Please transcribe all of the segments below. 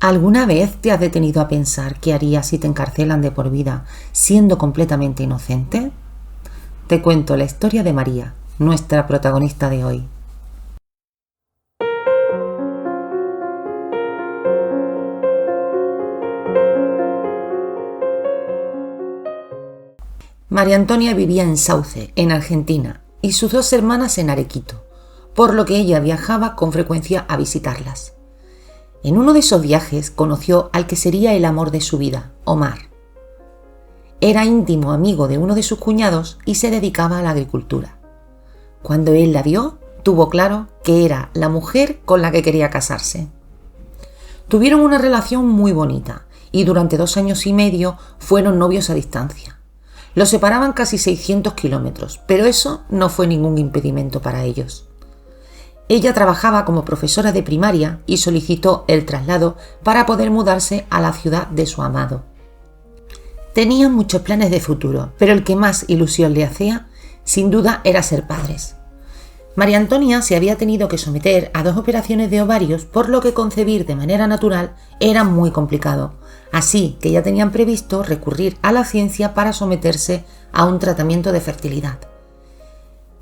¿Alguna vez te has detenido a pensar qué harías si te encarcelan de por vida siendo completamente inocente? Te cuento la historia de María, nuestra protagonista de hoy. María Antonia vivía en Sauce, en Argentina, y sus dos hermanas en Arequito, por lo que ella viajaba con frecuencia a visitarlas. En uno de esos viajes conoció al que sería el amor de su vida, Omar. Era íntimo amigo de uno de sus cuñados y se dedicaba a la agricultura. Cuando él la vio, tuvo claro que era la mujer con la que quería casarse. Tuvieron una relación muy bonita y durante 2 años y medio fueron novios a distancia. Los separaban casi 600 kilómetros, pero eso no fue ningún impedimento para ellos. Ella trabajaba como profesora de primaria y solicitó el traslado para poder mudarse a la ciudad de su amado. Tenían muchos planes de futuro, pero el que más ilusión le hacía, sin duda, era ser padres. María Antonia se había tenido que someter a 2 operaciones de ovarios, por lo que concebir de manera natural era muy complicado, así que ya tenían previsto recurrir a la ciencia para someterse a un tratamiento de fertilidad.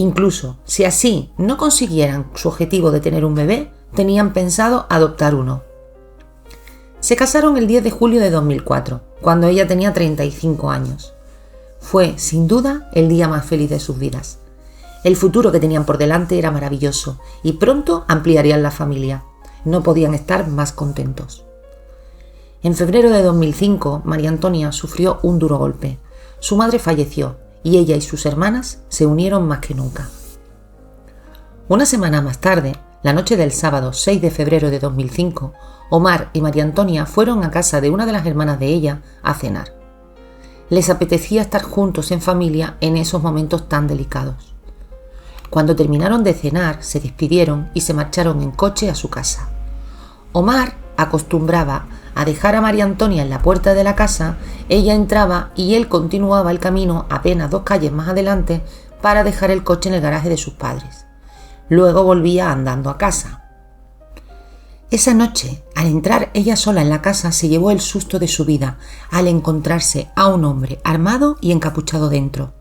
Incluso, si así no consiguieran su objetivo de tener un bebé, tenían pensado adoptar uno. Se casaron el 10 de julio de 2004, cuando ella tenía 35 años. Fue, sin duda, el día más feliz de sus vidas. El futuro que tenían por delante era maravilloso y pronto ampliarían la familia. No podían estar más contentos. En febrero de 2005, María Antonia sufrió un duro golpe. Su madre falleció y ella y sus hermanas se unieron más que nunca. Una semana más tarde, la noche del sábado 6 de febrero de 2005, Omar y María Antonia fueron a casa de una de las hermanas de ella a cenar. Les apetecía estar juntos en familia en esos momentos tan delicados. Cuando terminaron de cenar, se despidieron y se marcharon en coche a su casa. Omar acostumbraba a dejar a María Antonia en la puerta de la casa, ella entraba y él continuaba el camino apenas 2 calles más adelante para dejar el coche en el garaje de sus padres. Luego volvía andando a casa. Esa noche, al entrar ella sola en la casa, se llevó el susto de su vida al encontrarse a un hombre armado y encapuchado dentro.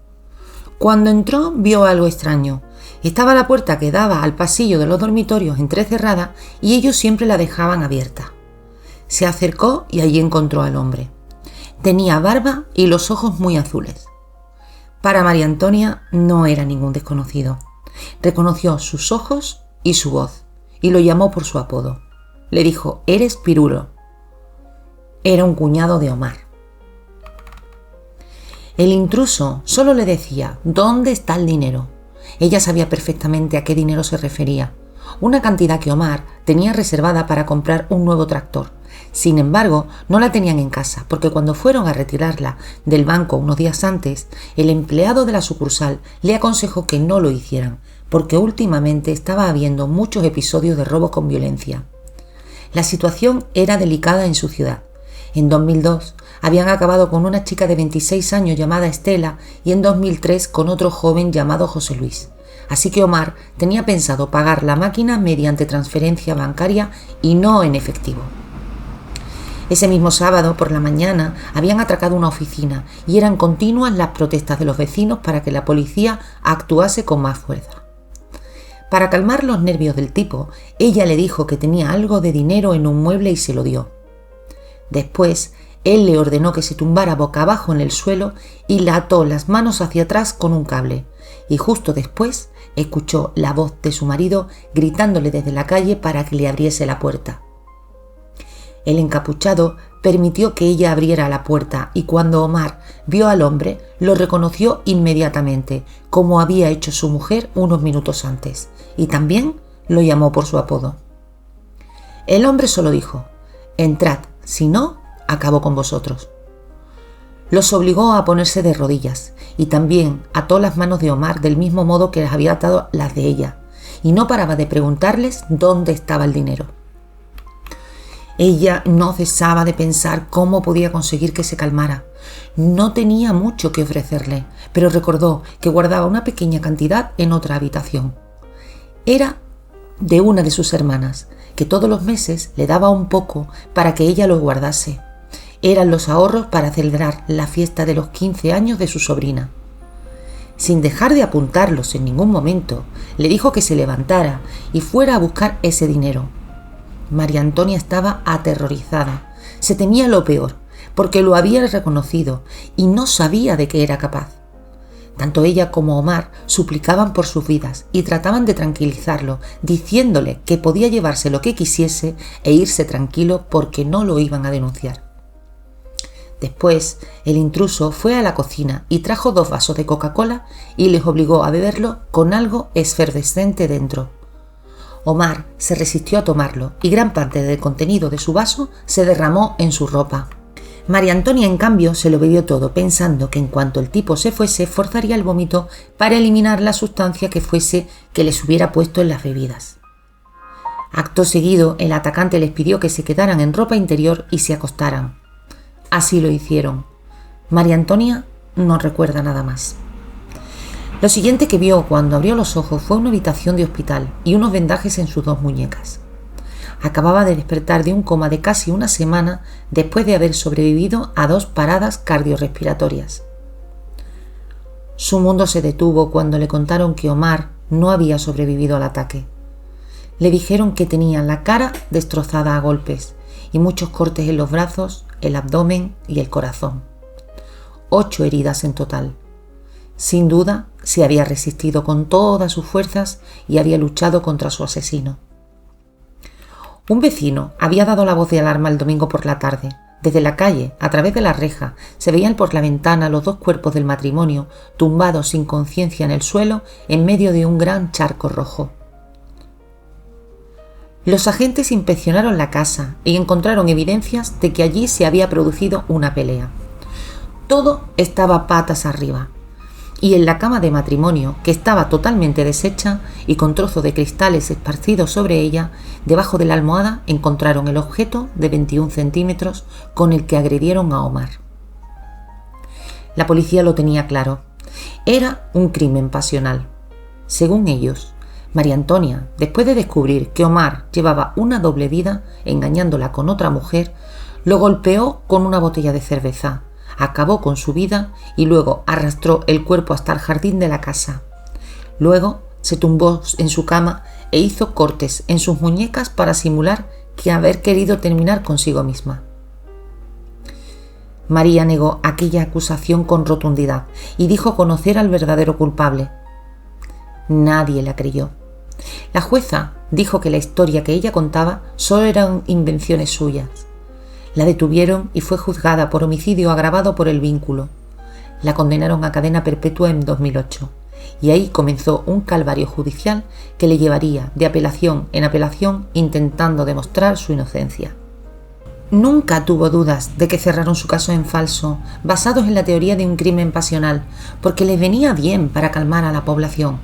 Cuando entró, vio algo extraño. Estaba la puerta que daba al pasillo de los dormitorios entrecerrada y ellos siempre la dejaban abierta. Se acercó y allí encontró al hombre. Tenía barba y los ojos muy azules. Para María Antonia no era ningún desconocido. Reconoció sus ojos y su voz y lo llamó por su apodo. Le dijo: «Eres Pirulo». Era un cuñado de Omar. El intruso solo le decía: «¿Dónde está el dinero?». Ella sabía perfectamente a qué dinero se refería, una cantidad que Omar tenía reservada para comprar un nuevo tractor. Sin embargo, no la tenían en casa, porque cuando fueron a retirarla del banco unos días antes, el empleado de la sucursal le aconsejó que no lo hicieran, porque últimamente estaba habiendo muchos episodios de robos con violencia. La situación era delicada en su ciudad. En 2002 habían acabado con una chica de 26 años llamada Estela y en 2003 con otro joven llamado José Luis. Así que Omar tenía pensado pagar la máquina mediante transferencia bancaria y no en efectivo. Ese mismo sábado por la mañana habían atracado una oficina y eran continuas las protestas de los vecinos para que la policía actuase con más fuerza. Para calmar los nervios del tipo, ella le dijo que tenía algo de dinero en un mueble y se lo dio. Después, él le ordenó que se tumbara boca abajo en el suelo y la ató las manos hacia atrás con un cable. Y justo después escuchó la voz de su marido gritándole desde la calle para que le abriese la puerta. El encapuchado permitió que ella abriera la puerta y cuando Omar vio al hombre, lo reconoció inmediatamente, como había hecho su mujer unos minutos antes, y también lo llamó por su apodo. El hombre solo dijo: «Entrad, si no, acabo con vosotros». Los obligó a ponerse de rodillas y también ató las manos de Omar del mismo modo que les había atado las de ella, y no paraba de preguntarles dónde estaba el dinero. Ella no cesaba de pensar cómo podía conseguir que se calmara. No tenía mucho que ofrecerle, pero recordó que guardaba una pequeña cantidad en otra habitación. Era de una de sus hermanas, que todos los meses le daba un poco para que ella los guardase. Eran los ahorros para celebrar la fiesta de los 15 años de su sobrina. Sin dejar de apuntarlos en ningún momento, le dijo que se levantara y fuera a buscar ese dinero. María Antonia estaba aterrorizada. Se temía lo peor, porque lo había reconocido y no sabía de qué era capaz. Tanto ella como Omar suplicaban por sus vidas y trataban de tranquilizarlo, diciéndole que podía llevarse lo que quisiese e irse tranquilo porque no lo iban a denunciar. Después, el intruso fue a la cocina y trajo 2 vasos de Coca-Cola y les obligó a beberlo con algo efervescente dentro. Omar se resistió a tomarlo y gran parte del contenido de su vaso se derramó en su ropa. María Antonia, en cambio, se lo bebió todo, pensando que en cuanto el tipo se fuese, forzaría el vómito para eliminar la sustancia que fuese que les hubiera puesto en las bebidas. Acto seguido, el atacante les pidió que se quedaran en ropa interior y se acostaran. Así lo hicieron. María Antonia no recuerda nada más. Lo siguiente que vio cuando abrió los ojos fue una habitación de hospital y unos vendajes en sus 2 muñecas. Acababa de despertar de un coma de casi una semana después de haber sobrevivido a 2 paradas cardiorrespiratorias. Su mundo se detuvo cuando le contaron que Omar no había sobrevivido al ataque. Le dijeron que tenía la cara destrozada a golpes y muchos cortes en los brazos, el abdomen y el corazón. 8 heridas en total. Sin duda, se había resistido con todas sus fuerzas y había luchado contra su asesino. Un vecino había dado la voz de alarma el domingo por la tarde. Desde la calle, a través de la reja, se veían por la ventana los 2 cuerpos del matrimonio tumbados sin conciencia en el suelo en medio de un gran charco rojo. Los agentes inspeccionaron la casa y encontraron evidencias de que allí se había producido una pelea. Todo estaba patas arriba. Y en la cama de matrimonio, que estaba totalmente deshecha y con trozos de cristales esparcidos sobre ella, debajo de la almohada encontraron el objeto de 21 centímetros con el que agredieron a Omar. La policía lo tenía claro. Era un crimen pasional. Según ellos, María Antonia, después de descubrir que Omar llevaba una doble vida engañándola con otra mujer, lo golpeó con una botella de cerveza, acabó con su vida y luego arrastró el cuerpo hasta el jardín de la casa. Luego se tumbó en su cama e hizo cortes en sus muñecas para simular que haber querido terminar consigo misma. María negó aquella acusación con rotundidad y dijo conocer al verdadero culpable. Nadie la creyó. La jueza dijo que la historia que ella contaba solo eran invenciones suyas. La detuvieron y fue juzgada por homicidio agravado por el vínculo. La condenaron a cadena perpetua en 2008 y ahí comenzó un calvario judicial que le llevaría de apelación en apelación intentando demostrar su inocencia. Nunca tuvo dudas de que cerraron su caso en falso, basados en la teoría de un crimen pasional, porque les venía bien para calmar a la población.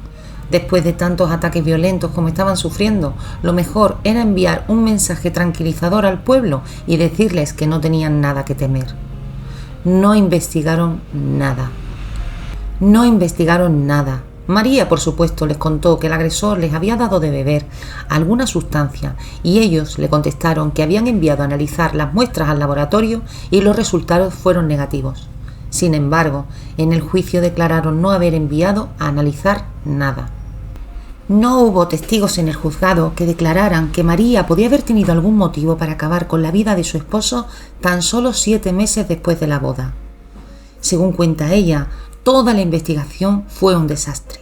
Después de tantos ataques violentos como estaban sufriendo, lo mejor era enviar un mensaje tranquilizador al pueblo y decirles que no tenían nada que temer. No investigaron nada. María, por supuesto, les contó que el agresor les había dado de beber alguna sustancia y ellos le contestaron que habían enviado a analizar las muestras al laboratorio y los resultados fueron negativos. Sin embargo, en el juicio declararon no haber enviado a analizar nada. No hubo testigos en el juzgado que declararan que María podía haber tenido algún motivo para acabar con la vida de su esposo tan solo 7 meses después de la boda. Según cuenta ella, toda la investigación fue un desastre.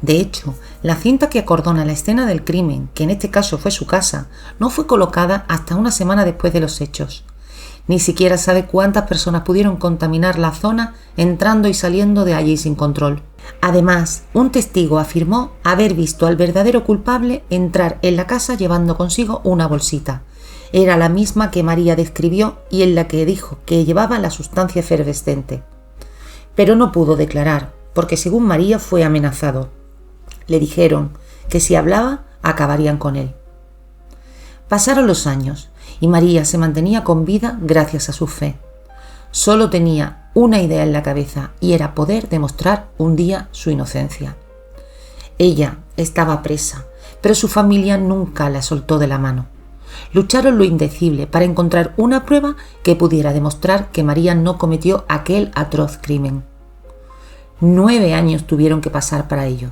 De hecho, la cinta que acordona la escena del crimen, que en este caso fue su casa, no fue colocada hasta una semana después de los hechos. Ni siquiera sabe cuántas personas pudieron contaminar la zona entrando y saliendo de allí sin control. Además, un testigo afirmó haber visto al verdadero culpable entrar en la casa llevando consigo una bolsita. Era la misma que María describió y en la que dijo que llevaba la sustancia efervescente. Pero no pudo declarar, porque según María fue amenazado. Le dijeron que si hablaba, acabarían con él. Pasaron los años y María se mantenía con vida gracias a su fe. Solo tenía una idea en la cabeza y era poder demostrar un día su inocencia. Ella estaba presa, pero su familia nunca la soltó de la mano. lucharon lo indecible para encontrar una prueba que pudiera demostrar que María no cometió aquel atroz crimen. 9 años tuvieron que pasar para ello.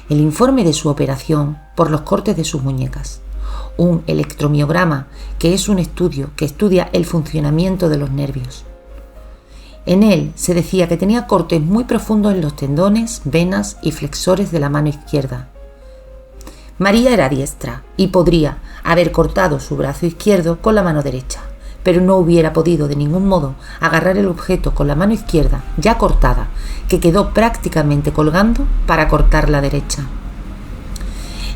El informe de su operación por los cortes de sus muñecas, un electromiograma, que es un estudio que estudia el funcionamiento de los nervios. En él se decía que tenía cortes muy profundos en los tendones, venas y flexores de la mano izquierda. María era diestra y podría haber cortado su brazo izquierdo con la mano derecha, pero no hubiera podido de ningún modo agarrar el objeto con la mano izquierda ya cortada, que quedó prácticamente colgando, para cortar la derecha.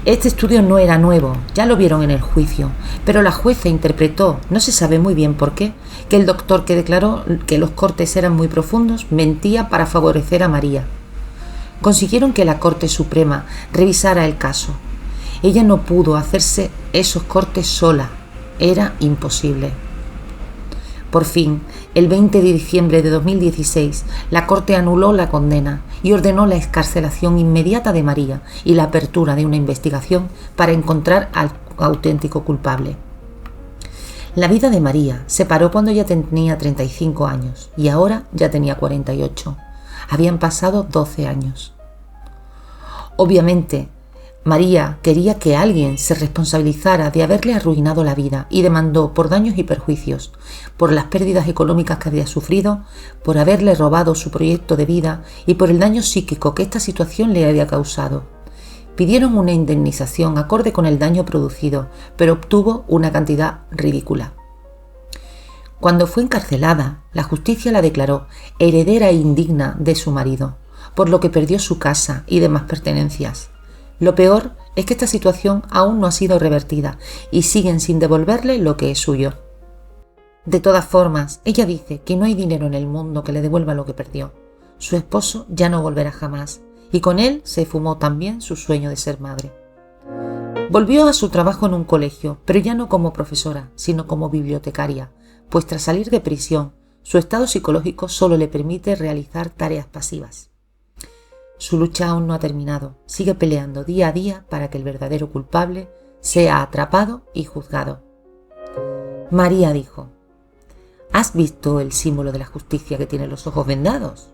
Este estudio no era nuevo, ya lo vieron en el juicio, pero la jueza interpretó, no se sabe muy bien por qué, que el doctor que declaró que los cortes eran muy profundos mentía para favorecer a María. Consiguieron que la Corte Suprema revisara el caso. Ella no pudo hacerse esos cortes sola, era imposible. Por fin, el 20 de diciembre de 2016, la Corte anuló la condena y ordenó la excarcelación inmediata de María y la apertura de una investigación para encontrar al auténtico culpable. La vida de María se paró cuando ya tenía 35 años y ahora ya tenía 48. Habían pasado 12 años. Obviamente, María quería que alguien se responsabilizara de haberle arruinado la vida y demandó por daños y perjuicios, por las pérdidas económicas que había sufrido, por haberle robado su proyecto de vida y por el daño psíquico que esta situación le había causado. Pidieron una indemnización acorde con el daño producido, pero obtuvo una cantidad ridícula. Cuando fue encarcelada, la justicia la declaró heredera indigna de su marido, por lo que perdió su casa y demás pertenencias. Lo peor es que esta situación aún no ha sido revertida y siguen sin devolverle lo que es suyo. De todas formas, ella dice que no hay dinero en el mundo que le devuelva lo que perdió. Su esposo ya no volverá jamás y con él se fumó también su sueño de ser madre. Volvió a su trabajo en un colegio, pero ya no como profesora, sino como bibliotecaria, pues tras salir de prisión, su estado psicológico solo le permite realizar tareas pasivas. Su lucha aún no ha terminado, sigue peleando día a día para que el verdadero culpable sea atrapado y juzgado. María dijo: ¿has visto el símbolo de la justicia que tiene los ojos vendados?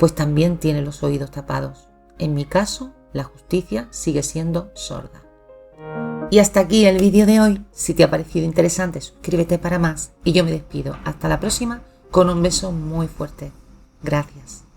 Pues también tiene los oídos tapados. En mi caso, la justicia sigue siendo sorda. Y hasta aquí el vídeo de hoy. Si te ha parecido interesante, suscríbete para más y yo me despido. Hasta la próxima con un beso muy fuerte. Gracias.